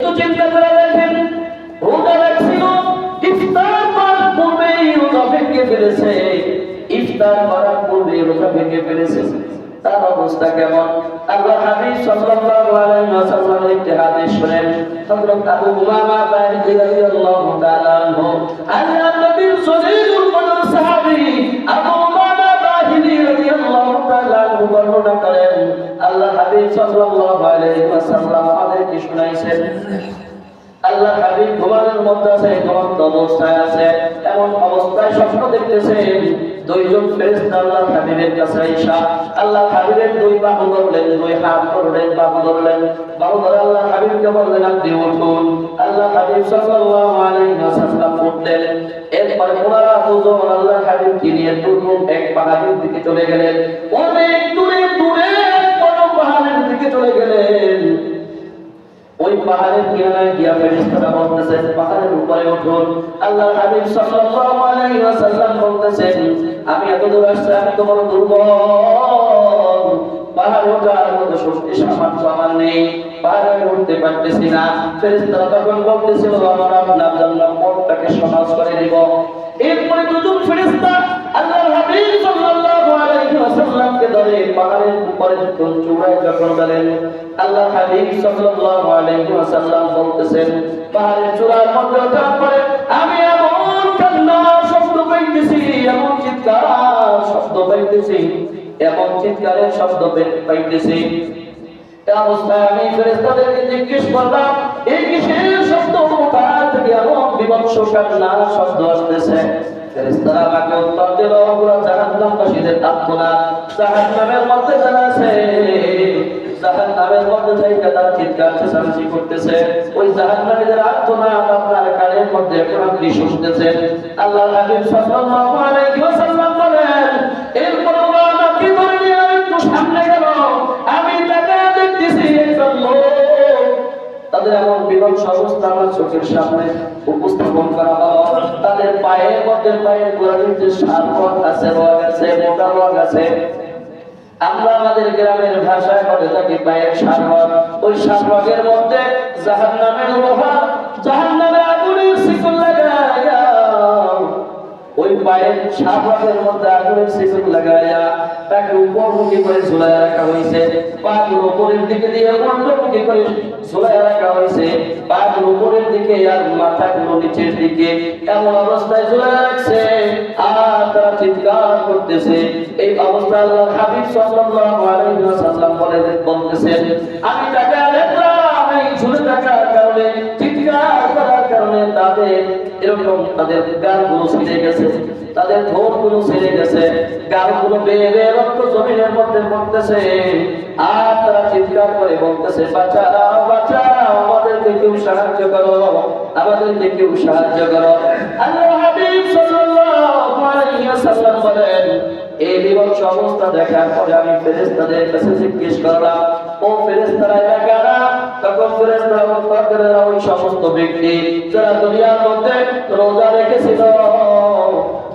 তো চিন্তা করে দেখেন, রোজা রাখছিল, ইফতার করার পূর্বেই রোজা ভেঙে ফেলেছে, ইফতার করার পূর্বে রোজা ভেঙে ফেলেছে, তার অবস্থা কেমন? আল্লাহ হাবিব সাল্লাল্লাহু আলাইহি ওয়াসাল্লামের একটি হাদিস শুনেন, হযরত আবু উমামা বাহিলি রাদিয়াল্লাহু তাআলা আনহু, আল্লাহর নবীর সলিলুল কদর সাহাবী আবু উমামা বাহিলি রাদিয়াল্লাহু তাআলা আনহু বর্ণনা করেন, আল্লাহ হাবিব সাল্লাল্লাহু আলাইহি ওয়াসাল্লাম আমাদেরকে শুনাইছেন, আল্লাহ হাবিব ঘুমানোর মধ্যে আছে, ঘুমন্ত অবস্থায় আছে, এমন অবস্থায় স্বপ্ন দেখতেছেন, দুইজন ফেরেশতা আল্লাহ হাবিবের কাছে আইসা আল্লাহ হাবিবের দুই বাহু ধরলেন, দুই হাত ধরলেন, বাহু ধরলেন, বাহু ধরে আল্লাহ হাবিবকে বললেন আপনি উঠুন। আল্লাহ হাবিব সাল্লাল্লাহু আলাইহি ওয়াসাল্লাম উঠলেন, এরপরে ওনারা দুজন আল্লাহ হাবিবকে নিয়ে দুর্গম এক পাহাড়ের দিকে চলে গেলেন, অনেক দূরে দূরে কোনো পাহাড়ের দিকে চলে গেলেন। ওই পাহাড়ের কিনারায় গিয়া ফেরেশতারা বলতেছেন পাহাড়ের উপরে উঠুন। আল্লাহ হাবিব সাল্লাল্লাহু আলাইহি ওয়াসাল্লাম বলতেছেন আমি এত দূর আসছি, আমি তো বড় দুর্বল, পাহাড় ওঠার মতো শক্তি সামর্থ্য আমার নেই, পাহাড়ে উঠতে পারতেছি না। ফেরেশতারা তখন বলতেছিল আমরা আপনার জন্য মনটাকে সহজ করে দিব। এরপরে দুজন ফেরেশতা আল্লাহ হাবিব সাল্লাল্লাহু আলাইহি ওয়াসাল্লামকে ধরে পাহাড়ের উপরে যখন চূড়ায় যখন গেলেন, আল্লাহ হাবিব সাল্লাল্লাহু আলাইহি ওয়াসাল্লাম বলতেছেন পাহাড়ের চূড়ার মধ্যে ওঠার পরে আমি এমন কান্নার শব্দ পাইতেছি, এমন চিৎকার শব্দ পাইতেছি, এমন চিৎকারের শব্দ পাইতেছি, এই অবস্থায় আমি ফেরেশতাদেরকে জিজ্ঞেস করলাম এই কিসের শব্দ, কোথা থেকে এমন বিভৎস কান্নার শব্দ আসতেছে? ফেরেশতারা আমাকে উত্তর দিল পুরো জাহান্নামবাসীদের আত্মনাদ, জাহান্নামের মধ্যে যারা আছে, জাহান্নামের মধ্যে থেকে তারা চিৎকার চেঁচামেচি করতেছে, ওই জাহান্নামীদের আত্মনাদ আপনার কানের মধ্যে এখন আপনি শুনতেছেন। আল্লাহ হাবিব সাল্লাল্লাহু আলাইহি ওয়াসাল্লাম বলেন এরপর আমাকে ধরে নিয়ে একটু সামনে গেল, আমি তাকায় দেখতেছি একজন লোক, তাদের এমন বিভৎস অবস্থা আমার চোখের সামনে উপস্থাপন করা হলো, তাদের পায়ের মধ্যে পায়ের গোড়ালির যে সারপট আছে, রগ আছে, মোটা রগ আছে, আমরা আমাদের গ্রামের ভাষায় বলে থাকি পায়ের সারপট, ওই সারপটের মধ্যে জাহান্নামের লোহা, জাহান্নামের আগুনের শিকল লাগায়া, ওই পায়ের সারপটের মধ্যে আগুনের শিকল লাগায়া তাকে উপরমুখী করে ঝুলাইয়া রাখা হয়েছে, পাগুলো উপরের দিকে দিয়ে উল্টোমুখী করে ঝুলাইয়া রাখা হয়েছে, পাগুলো উপরের দিকে আর মাথাগুলো নিচের দিকে, এমন অবস্থায় ঝুলাইয়া রাখছে, আর তারা চিৎকার করতেছে। এই অবস্থায় আল্লাহ হাবিব সাল্লাল্লাহু আলাইহি ওয়াসাল্লাম বলতেছেন আমি তাকে দেখলাম এই ঝুলে থাকার কারণে, চিৎকার করার কারণে তাদের এরকম তাদের গালগুলো ছিঁড়ে গেছে, তাদের ঠোঁটগুলো ছিঁড়ে গেছে, গালগুলো বেয়ে বেয়ে রক্ত জমিনের মধ্যে পড়তেছে, আর তারা চিৎকার করে বলতেছে বাঁচাও বাঁচাও, আমাদেরকে কেউ সাহায্য করো, আমাদেরকে কেউ সাহায্য করো। আল্লাহ হাবিব সাল্লাল্লাহু আলাইহি ওয়াসাল্লাম বলেন এই বিভৎস অবস্থা দেখার পরে আমি ফেরেশতাদের কাছে জিজ্ঞেস করলাম ও ফেরেশতারা এরা কারা? তখন ফেরেশতারা উত্তর দিলেন ওই সমস্ত ব্যক্তি যারা দুনিয়ার মধ্যে রোজা রেখেছিল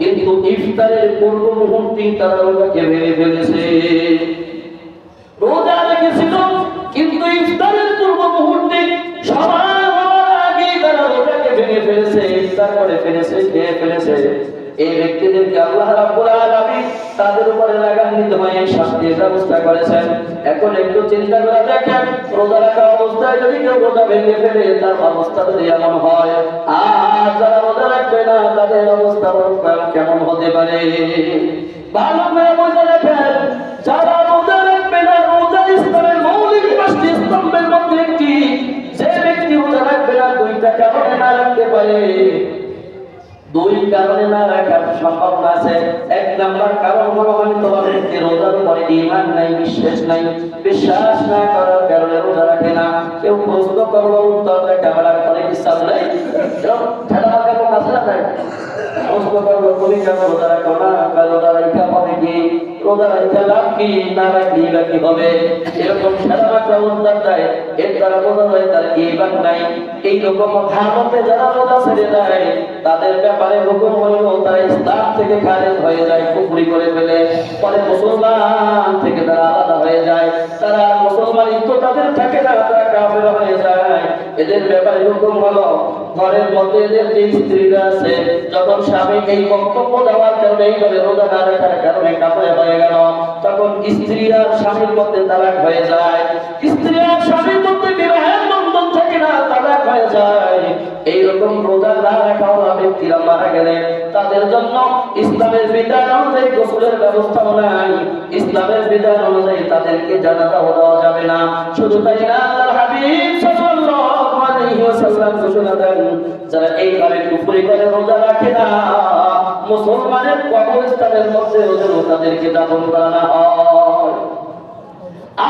কিন্তু ইফতারের পূর্ব মুহূর্তেই তারা রোজাকে ভেঙে ফেলেছে। রোজা রেখেছিল কিন্তু ইফতারের পূর্ব মুহূর্তে সময় হওয়ার আগে তারা রোজাকে ভেঙে ফেলেছে, ইফতার করে ফেলেছে, খেয়ে ফেলেছে। এই ব্যক্তিদেরকে আল্লাহ রাব্বুল আলামিন তাদের উপরে লাগান্বিত হয়ে শাস্তির ব্যবস্থা করেছেন। এখন একটু চিন্তা করে দেখেন রোজা রাখা অবস্থায় যদি কেউ রোজা ভেঙে ফেলে তার অবস্থা যদি এমন হয়, আর যারা রোজা রাখবে না তাদের অবস্থা কেমন হতে পারে? ভালো করে বুঝে দেখেন যারা রোজা রাখবে না, রোজা ইসলামের মৌলিক 5টি স্তম্ভের মধ্যে একটি, যে ব্যক্তি রোজা রাখবে না দুইটা কারণে না রাখতে পারে, দুই কারণে না রাখার সম্ভাবনা আছে। এক নাম্বার কারণ হলো হয়তো ব্যক্তি রোজার উপরে ঈমান নাই, বিশ্বাস নাই, বিশ্বাস না করার কারণে রোজা রাখে না। কেউ প্রশ্ন করলো উত্তর ক্যামেরার পরে বিশ্বাস নাই, ঠেলা কেমন আছে না, প্রশ্ন করলো তুমি কেন রোজা রাখো না, রোজা রাখা পরে কি রোজা রাখতে লাভ কি, না রাখলে বা কি হবে? এরকম সারা একটা উদ্ধার দেয়, এর দ্বারা বোঝা যায় তার ইমান নাই। এইরকম হালতে যারা রোজা ছেড়ে দেয় তাদের ব্যাপারে হুকুম হইল তারা ইসলাম থেকে খারিজ হয়ে যায়, কুফরি করে ফেলে, পরে মুসলমান থেকে তারা আলাদা হয়ে যায়, তারা মুসলমানিত্ব তাদের থাকে না, তারা কাফের হয়ে যায়। এদের ব্যাপারে হুকুম হলো ঘরের মধ্যে এদের যে স্ত্রীরা আছে, যখন স্বামী এই বক্তব্য দেওয়ার কারণে এইভাবে রোজা না রাখার কারণে কাফের হয়ে গেল, তখন স্ত্রী আর স্বামীর মধ্যে তালাক হয়ে যায়, স্ত্রী আর স্বামীর মধ্যে বিবাহের বন্ধন থাকে না, তালাক হয়ে যায়। এইরকম রোজা না রাখা ব্যক্তিরা মারা গেলে তাদের জন্য ইসলামের বিধান অনুযায়ী গোসলের ব্যবস্থাও নাই, ইসলামের বিধান অনুযায়ী তাদেরকে জানাজাও দেওয়া যাবে না। শুধু তাই না, আল্লাহর হাবিব সাল্লাল্লাহু আলাইহি ওয়াসাল্লাম ঘোষণা দেন, যারা এইভাবে কুফরি করে রোজা রাখে না, মুসলমানের কবরস্থানের মধ্যে ওদের তাদেরকে দাফন করা না হয়।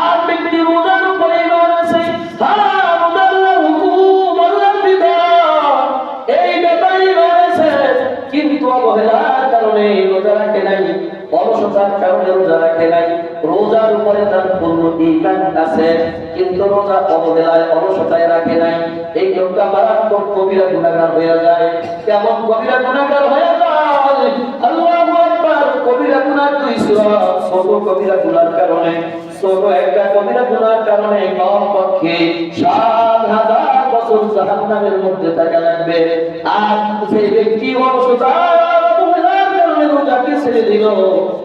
আর ব্যক্তি রোজার উপরে ইমান আছে, আল্লাহর হুকুম, আল্লাহর বিধান, এই ব্যাপারে ইমান আছে, কিন্তু অবহেলার কারণে রোজা রাখে নাই, অলসতার কারণে রোজা রাখে নাই। রোজার উপরে তার পূর্ণ ঈমান আছে, কিন্তু রোজা অবহেলায় অলসতায় রাখে নাই। এই লোকটা মারাত্মক কবিরা গুনাহগার হয়ে যায়। কেমন কবিরা গুনাহগার হয়ে যায়? আল্লাহু আকবার। কবিরা গুনাহ দুই সূরা, ছোট কবিরা গুনার কারণে, ছোট একটা কবিরা গুনার কারণে কমপক্ষে ৭,০০০ বছর জাহান্নামের মধ্যে থাকা লাগবে। আর সেই ব্যক্তি অলসতার রোজাকে ছেড়ে দিল,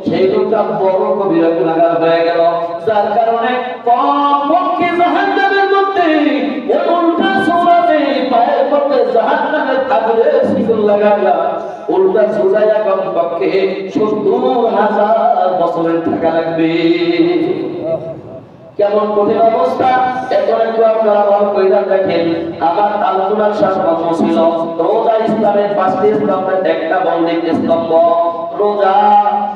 সেই লোকটা বড় কবিরা গুনাহগার হয়ে গেল, যার কারণে কমপক্ষে জাহান্নামের মধ্যে উল্টা সূরাতে পায়ের মধ্যে জাহান্নামের আগুনের শিকল লাগাইয়া উল্টা সুজাইয়া কমপক্ষে ৭০,০০০ বছরের থাকা লাগবে। কেমন কঠিন অবস্থা! এখন একটু আপনারা ভালো করে দেখেন, আমার আলোচনার সারমর্ম ছিল রোজা ইসলামের ৫টি স্তম্ভের একটা মৌলিক স্তম্ভ। রোজা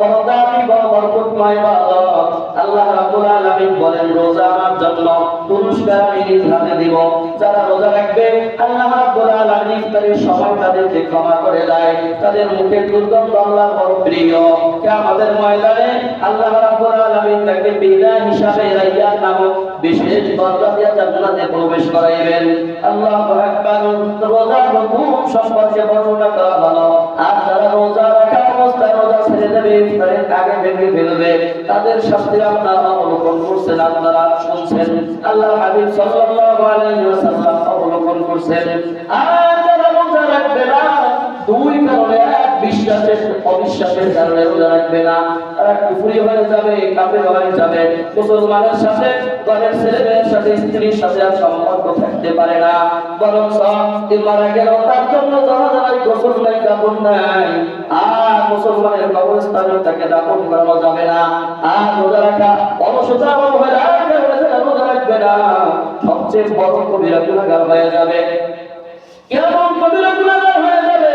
বড় দামি, বড় বরকতময় ইবাদত। আল্লাহ রাব্বুল আলামিন বলেন, রোজা আমার জন্য পুরস্কার আমি নিজ হাতে দিব। যারা রোজা রাখবে আল্লাহ রাব্বুল আলামিন ইফতারের সময় তাদেরকে ক্ষমা করে দেয়, তাদের মুখের দুর্গন্ধ আল্লাহর বড় প্রিয়। কিয়ামতের ময়দানে আল্লাহ রাব্বুল আলামিন তাকে বিনা হিসাবে রাইয়ান নামক বিশেষ দরজা দিয়ে জান্নাতে প্রবেশ করাইবেন। আল্লাহু আকবার। রোজার হুকুম সম্পর্কে বর্ণনা করা হলো। আর যারা রোজা রাখা অবস্থায় রোজা ছেড়ে দেবে, ইফতারের আগে ভেঙে ফেলবে, তাদের শাস্তি আপনারা অবলোকন করছেন, আপনারা শুনছেন, আল্লাহর হাবিব সাল্লাল্লাহু আলাইহি ওয়াসাল্লাম অবলোকন করছেন। আর যারা রোজা রাখবে না, দুই কারণে, এক বিশ্বাসের অবিশ্বাসের কারণে রোজা রাখবে না, তারা কুফরি হয়ে যাবে, কাফের হয়ে যাবে, মুসলমানের সাথে, ঘরের ছেলেমেয়ের সাথে, স্ত্রীর সাথে আর সম্পর্ক থাকতে পারে না, বরং মারা গেল তার জন্য জানাজা নাই, গোসল নাই, দাফন নাই, আর মুসলমানের কবরস্থানে তাকে দাফন করানো যাবে না। আর রোজা রাখা অলসতা অবহেলার কারণে যারা রোজা রাখবে না, সবচেয়ে বড় কবিরা গুনাহগার হয়ে যাবে। কেমন কবিরা গুনাহগার হয়ে যাবে?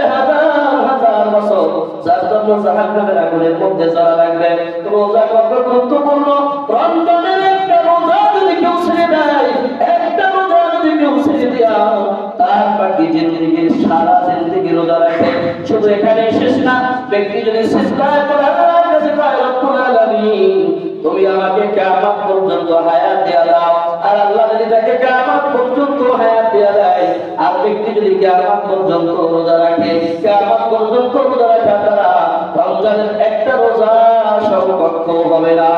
হাজার বছর যার জন্য জাহান্নামের আগুনের মধ্যে জ্বলা লাগবে। রোজা কত গুরুত্বপূর্ণ! রমজানের একটা রোজা যদি কেউ ছেড়ে দেয়, একটা রোজা যদি কেউ ছেড়ে দেয়, তার বাকি জিন্দেগির সারা জিন্দেগি রোজা রাখে। শুধু এখানে শেষ না, ব্যক্তি যদি সিজদায় পড়ে আল্লাহর কাছে কয়, রব্বুল আলামিন তুমি আমাকে কিয়ামত পর্যন্ত হায়াত দিয়া দাও, আর আল্লাহ যদি তাকে কিয়ামত পর্যন্ত হায়াত দিয়া দেয়, আর ব্যক্তি যদি কিয়ামত পর্যন্ত রোজা রাখে, কিয়ামত পর্যন্ত রোজা রাখা তারা রমজানের একটা রোজা সমকক্ষ হবে না।